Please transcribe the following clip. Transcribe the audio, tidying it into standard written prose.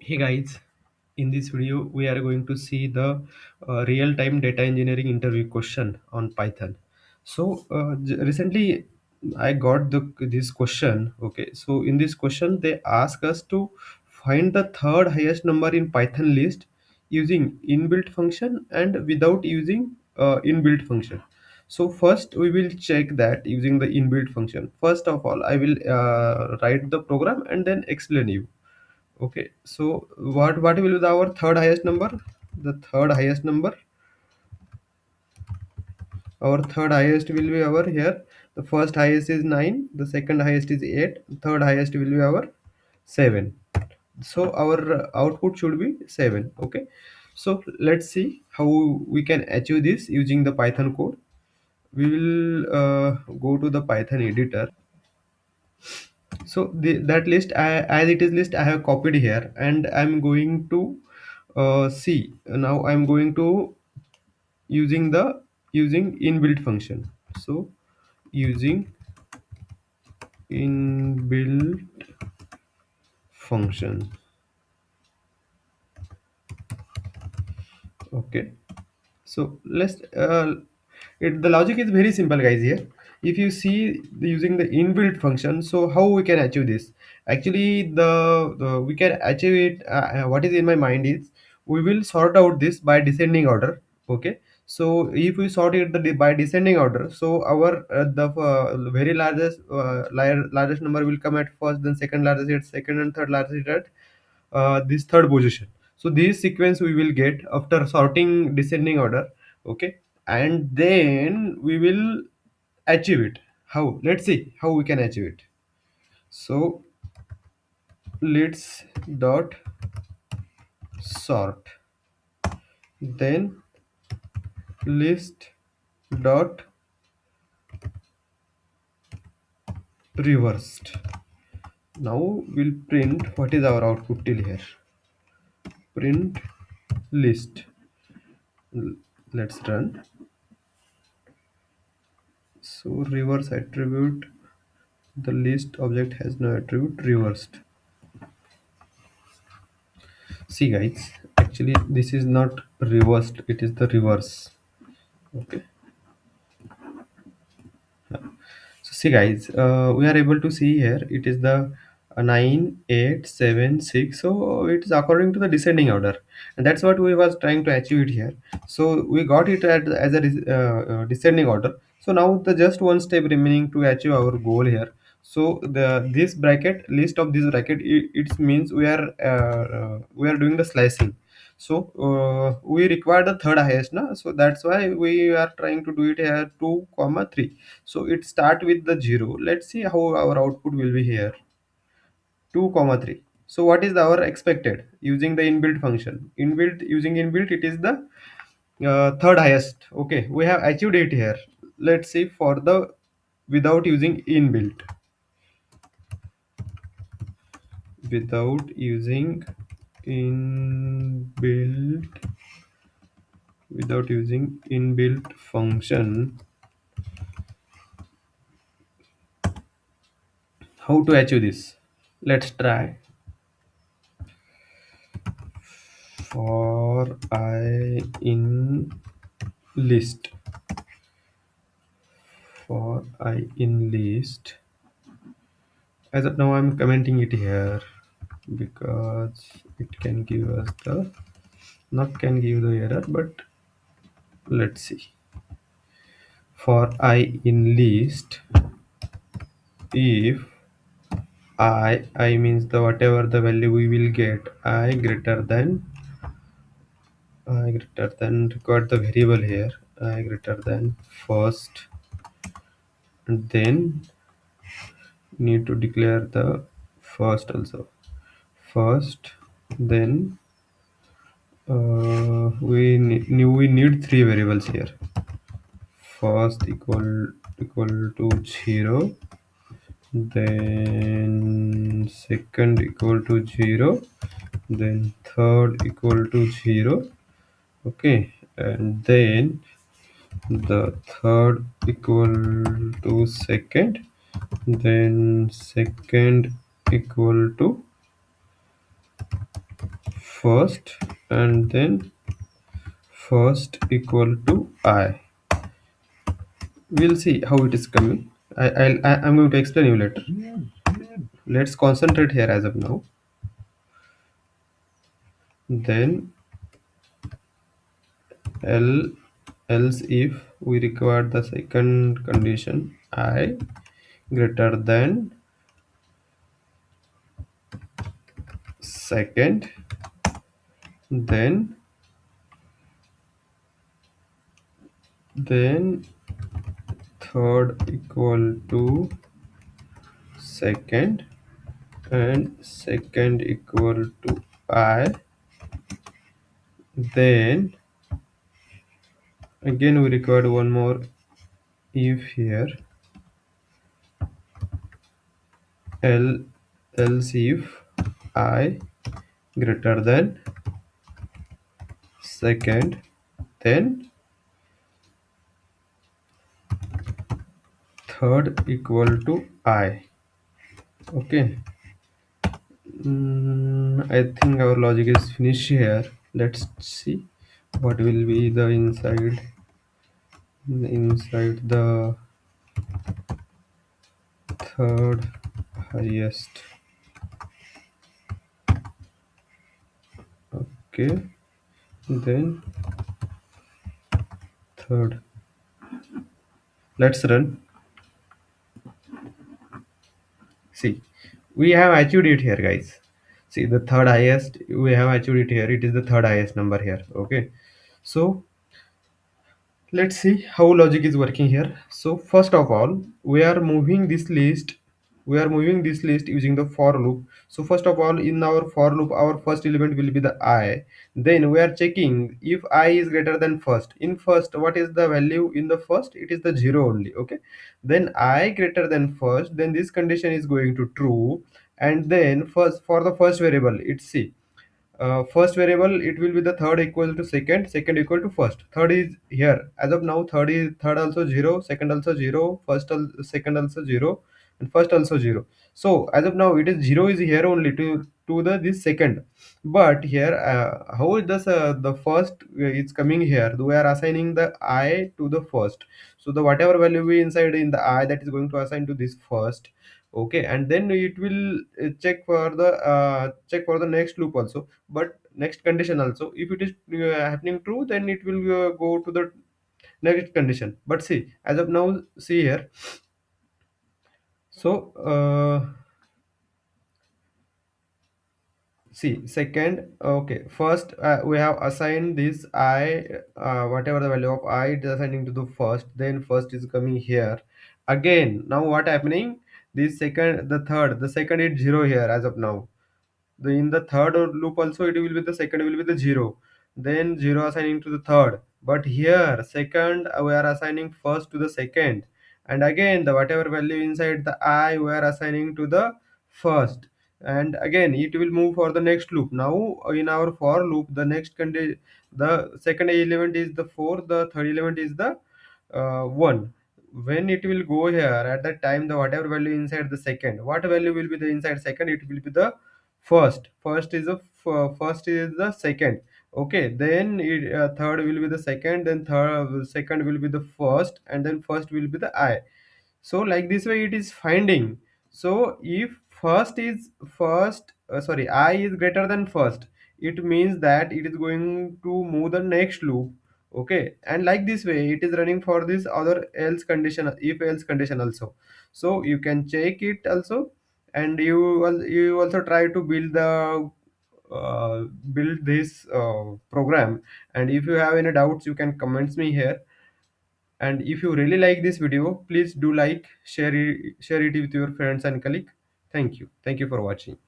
Hey guys, in this video we are going to see the real-time data engineering interview question on Python. Recently I got this question. Okay, so in this question they ask us to find the third highest number in Python list using inbuilt function and without using inbuilt function. So first we will check that using the inbuilt function. First of all, I will write the program and then explain you. Okay, so what will be our third highest number? The third highest number, our third highest will be our here. The first highest is 9, the second highest is 8, third highest will be our 7. So our output should be 7. Okay, so let's see how we can achieve this using the Python code. We will go to the Python editor. So that list, as it is list, I have copied here, and I'm going to see now. I'm going to using inbuilt function. So using inbuilt function. Okay, so the logic is very simple, guys. Here, if you see using the inbuilt function, so how we can achieve this? Actually, the we can achieve it. What is in my mind is we will sort out this by descending order. Okay, so if we sort it by descending order, so our the very largest number will come at first, then second largest at second, and third largest at this third position. So this sequence we will get after sorting descending order. Okay, and then we will achieve it. How? Let's see how we can achieve it. So let's dot sort, then list dot reversed. Now we'll print what is our output till here. Print list. Let's run. So reverse attribute, the list object has no attribute, reversed. See guys, actually this is not reversed, it is the reverse. Okay, so see guys, we are able to see here it is the 9, 8, 7, 6. So it is according to the descending order, and that's what we was trying to achieve it here. So we got it as a descending order. So now the just one step remaining to achieve our goal here. So the this bracket, list of this bracket, it means we are doing the slicing. So we require the third highest now, so that's why we are trying to do it here, 2 comma 3. So it start with the 0. Let's see how our output will be here. 2 comma 3. So what is our expected using the inbuilt function? Inbuilt, using inbuilt, it is the third highest. Okay, we have achieved it here. Let's see for the without using inbuilt. Without using inbuilt, without using inbuilt function, how to achieve this? Let's try. For I in list, for I in list, as of now I'm commenting it here because it can give us the, not can give the error, but let's see. For I in list, if I means the whatever the value we will get, I greater than, record the variable here, I greater than first, and then need to declare the first also. First, then we need three variables here. First equal to 0, then second equal to 0, then third equal to 0. Okay, and then the third equal to second, then second equal to first, and then first equal to I. We'll see how it is coming. I'm going to explain you later. Let's concentrate here as of now. Then L else if we require the second condition I greater than second, then then third equal to second, and second equal to I. Then again we required one more if here, L else if I greater than second, then third equal to I. Okay. I think our logic is finished here. Let's see what will be the inside the third highest. Okay, then third. Let's run. See, we have achieved it here, guys. See, the third highest, we have achieved it here. It is the third highest number here. Okay, so let's see how logic is working here. So first of all, we are moving this list using the for loop. So first of all, in our for loop, our first element will be the I. Then we are checking if I is greater than first. In first, what is the value in the first? It is the 0 only. Okay, then I greater than first, then this condition is going to true. And then first, for the first variable, it's C, first variable, it will be the third equal to second, second equal to first. Third is here as of now. Third also 0, second also 0, second also 0, and first also 0. So as of now it is 0 is here only to the this second. But here, how is this, the first is coming here, we are assigning the I to the first. So the whatever value we inside in the I, that is going to assign to this first. Okay, and then it will check for the next loop also, but next condition also. If it is happening true, then it will go to the next condition. But see, as of now, see here. So see, second, okay, first, we have assigned this I, whatever the value of I, it is assigning to the first. Then first is coming here again. Now what happening, this second, the second is 0 here as of now. In the third loop also, it will be the second will be the 0, then 0 assigning to the third. But here second, we are assigning first to the second, and again the whatever value inside the I, we are assigning to the first. And again it will move for the next loop. Now in our for loop, the next the second element is the 4, the third element is the 1. When it will go here, at that time, the whatever value inside the second, what value will be the inside second, it will be the first is the second. Okay, then third will be the second, then third second will be the first, and then first will be the I. So like this way it is finding. So if sorry, I is greater than first, it means that it is going to move the next loop. Okay, and like this way it is running for this other else condition, if else condition also. So you can check it also, and you also try to build this program. And if you have any doubts, you can comments me here. And if you really like this video, please do like, share it with your friends and colleague. Thank you for watching.